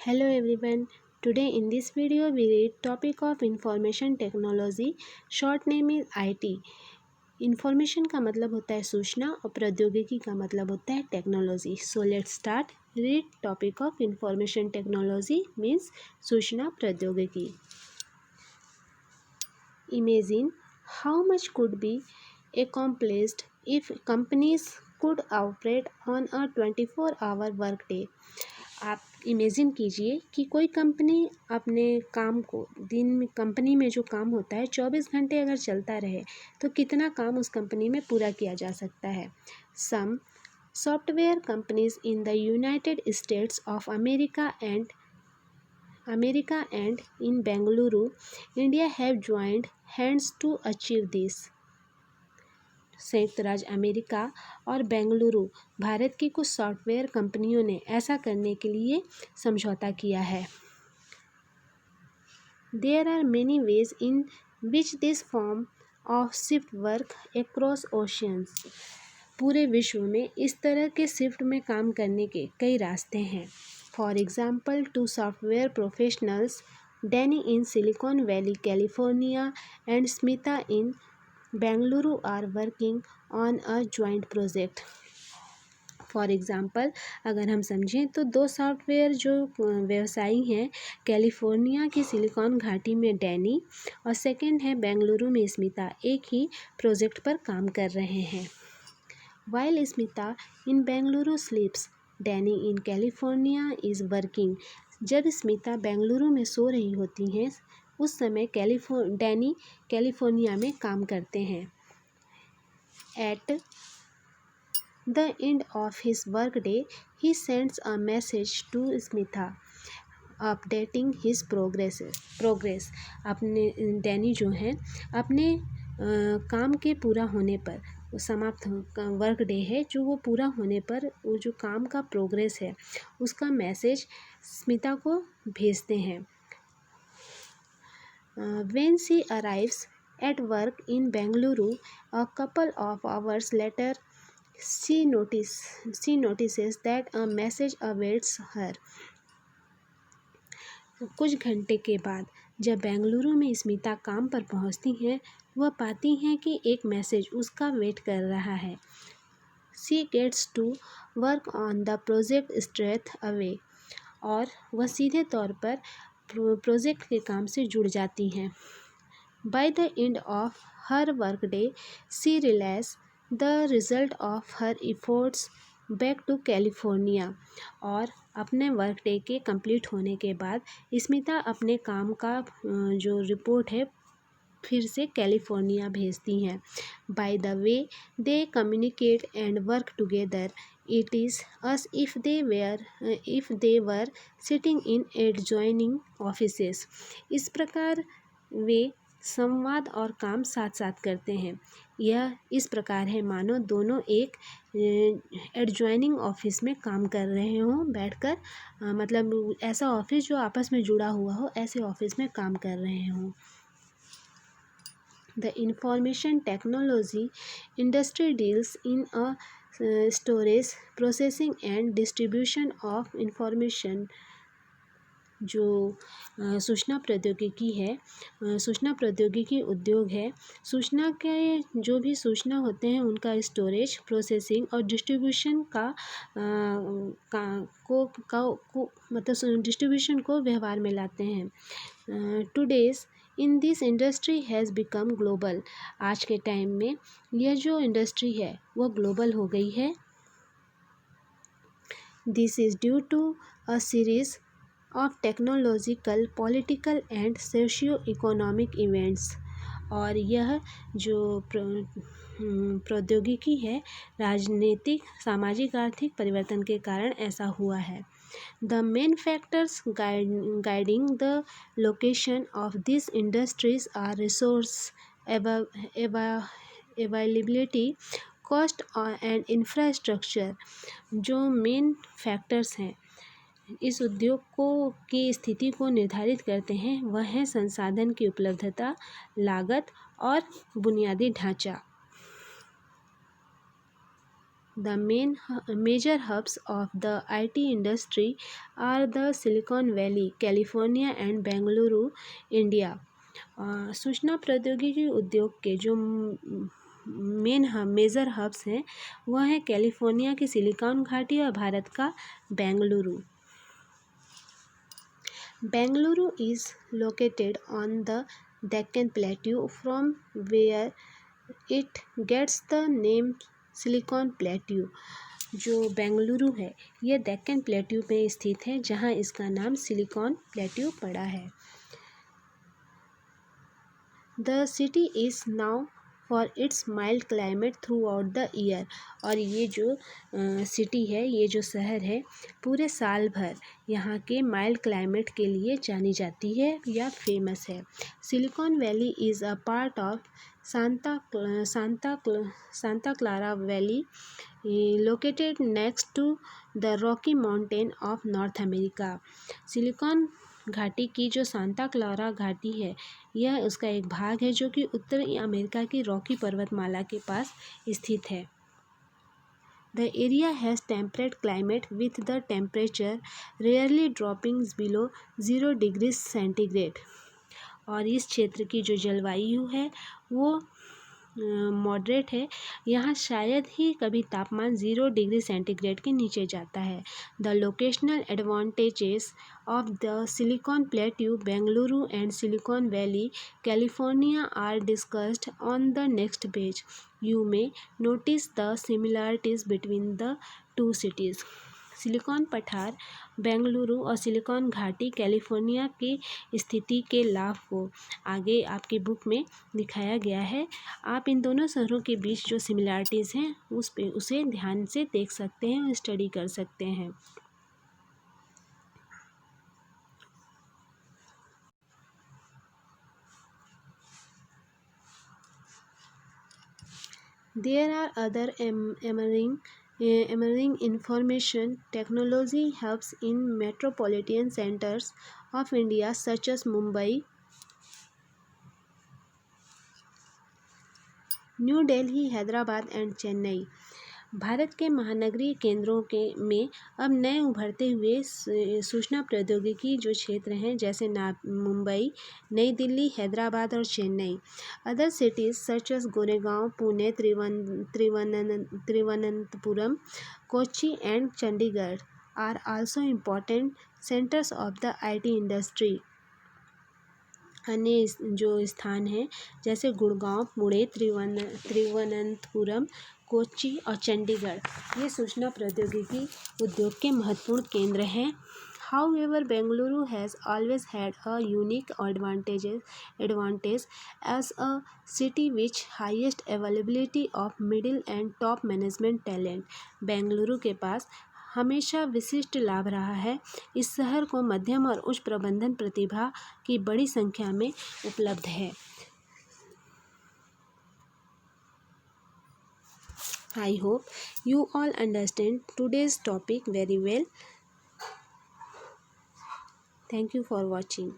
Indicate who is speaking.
Speaker 1: Hello everyone. Today in this video we read topic of information technology. Short name is IT. Information का मतलब होता है सूचना और प्रौद्योगिकी का मतलब होता है technology. So let's start. Read topic of information technology means सूचना प्रौद्योगिकी. Imagine how much could be accomplished if companies could operate on a 24-hour workday. आप इमेजिन कीजिए कि कोई कंपनी अपने काम को दिन में कंपनी में जो काम होता है 24 घंटे अगर चलता रहे तो कितना काम उस कंपनी में पूरा किया जा सकता है. Some software companies in the United States of America and in Bengaluru India have joined hands to achieve this. संयुक्त राज्य अमेरिका और बेंगलुरु भारत की कुछ सॉफ्टवेयर कंपनियों ने ऐसा करने के लिए समझौता किया है. There are many ways in which this form of shift work across oceans. पूरे विश्व में इस तरह के शिफ्ट में काम करने के कई रास्ते हैं. For example two software professionals Danny in Silicon Valley California and Smita in Bengaluru are working on a joint project. For example अगर हम समझें तो दो सॉफ्टवेयर जो व्यवसायी हैं कैलिफोर्निया की सिलिकॉन घाटी में डैनी और सेकंड है बेंगलुरु में स्मिता एक ही प्रोजेक्ट पर काम कर रहे हैं. While Smita in Bengaluru स्लीप्स Danny in California is working. जब स्मिता बेंगलुरु में सो रही होती हैं उस समय डैनी कैलिफोर्निया में काम करते हैं. At the end of his work day he sends a message to Smita updating his progress. अपने डैनी जो हैं अपने काम के पूरा होने पर समाप्त वर्क डे है जो वो पूरा होने पर वो जो काम का प्रोग्रेस है उसका मैसेज स्मिता को भेजते हैं. When she arrives at work in Bengaluru, a couple of hours later, she notices that a message awaits her. कुछ घंटे के बाद जब बेंगलुरु में स्मिता काम पर पहुंचती हैं वह पाती हैं कि एक मैसेज उसका वेट कर रहा है. She gets to work on the project straight away. और वह सीधे तौर पर प्रोजेक्ट के काम से जुड़ जाती हैं. By the end of her work day she relays the result of her efforts back to California. और अपने वर्क डे के कंप्लीट होने के बाद स्मिता अपने काम का जो रिपोर्ट है फिर से कैलिफोर्निया भेजती हैं. By the way they communicate and work together. It is as if they were sitting in adjoining offices. इस प्रकार वे संवाद और काम साथ साथ करते हैं. यह इस प्रकार है मानो दोनों एक एडजॉइनिंग ऑफिस में काम कर रहे हों बैठकर. मतलब ऐसा ऑफिस जो आपस में जुड़ा हुआ हो ऐसे ऑफिस में काम कर रहे हों. The information technology industry deals in a storage, processing and distribution of information. जो सूचना प्रौद्योगिकी है सूचना प्रौद्योगिकी उद्योग है. सूचना के जो भी सूचना होते हैं उनका स्टोरेज प्रोसेसिंग और डिस्ट्रीब्यूशन मतलब डिस्ट्रीब्यूशन को व्यवहार में लाते हैं. Today's in this industry has become global. आज के टाइम में यह जो इंडस्ट्री है वह ग्लोबल हो गई है. This is due to a series of technological political and socio economic events. और यह जो प्रौद्योगिकी है राजनीतिक सामाजिक आर्थिक परिवर्तन के कारण ऐसा हुआ है. The main factors guiding the location of these industries are resource availability, cost and infrastructure. जो मेन फैक्टर्स हैं इस उद्योग की स्थिति को निर्धारित करते हैं वह है संसाधन की उपलब्धता, लागत और बुनियादी ढांचा. The major hubs of the IT industry are the Silicon Valley, California and Bengaluru, India. सूचना प्रौद्योगिकी उद्योग के जो मेजर हब्स हैं वह है कैलिफोर्निया की सिलिकॉन घाटी और भारत का Bengaluru. Bengaluru is located on the Deccan Plateau from where it gets the name Silicon Plateau. जो बेंगलुरु है यह डेक्कन प्लेट्यू पे स्थित है जहाँ इसका नाम सिलिकॉन प्लेट्यू पड़ा है. The city is now for its mild climate throughout the year. और ये जो सिटी है, ये जो शहर है, पूरे साल भर यहाँ के माइल्ड क्लाइमेट के लिए जानी जाती है या फेमस है. Silicon valley is a part of Santa Clara valley located next to the Rocky Mountain of North America. Silicon घाटी की जो सांता क्लारा घाटी है यह उसका एक भाग है जो कि उत्तरी अमेरिका की रॉकी पर्वतमाला के पास स्थित है. The area has temperate climate with the temperature rarely dropping below 0 degrees centigrade. और इस क्षेत्र की जो जलवायु है वो मॉडरेट है. यहाँ शायद ही कभी तापमान 0 डिग्री सेंटीग्रेड के नीचे जाता है. The locational advantages of the silicon plateau Bengaluru and Silicon Valley California are discussed on the next page. You may notice the similarities between the two cities. Silicon पठार बेंगलुरु और सिलिकॉन घाटी कैलिफोर्निया की स्थिति के लाभ को आगे आपकी बुक में दिखाया गया है. आप इन दोनों शहरों के बीच जो सिमिलरिटीज़ हैं उसे ध्यान से देख सकते हैं और स्टडी कर सकते हैं. There are other emerging information technology hubs in metropolitan centers of India such as Mumbai, new Delhi, Hyderabad and Chennai. Bharat के महानगरीय केंद्रों में अब नए उभरते हुए सूचना प्रौद्योगिकी जो क्षेत्र हैं जैसे मुंबई, नई दिल्ली, हैदराबाद और Chennai. Other cities such as Goregaon, Pune, Thiruvananthapuram, Kochi and Chandigarh are also important centres of the IT industry. अन्य जो स्थान हैं जैसे गुड़गांव, पुणे, तिरुवनंतपुरम, कोच्चि और चंडीगढ़ ये सूचना प्रौद्योगिकी उद्योग के महत्वपूर्ण केंद्र हैं. However, Bengaluru has always had a unique advantage as a city with highest availability of middle and top management talent. Bengaluru के पास हमेशा विशिष्ट लाभ रहा है. इस शहर को मध्यम और उच्च प्रबंधन प्रतिभा की बड़ी संख्या में उपलब्ध है. I hope you all understand today's topic very well. Thank you for watching.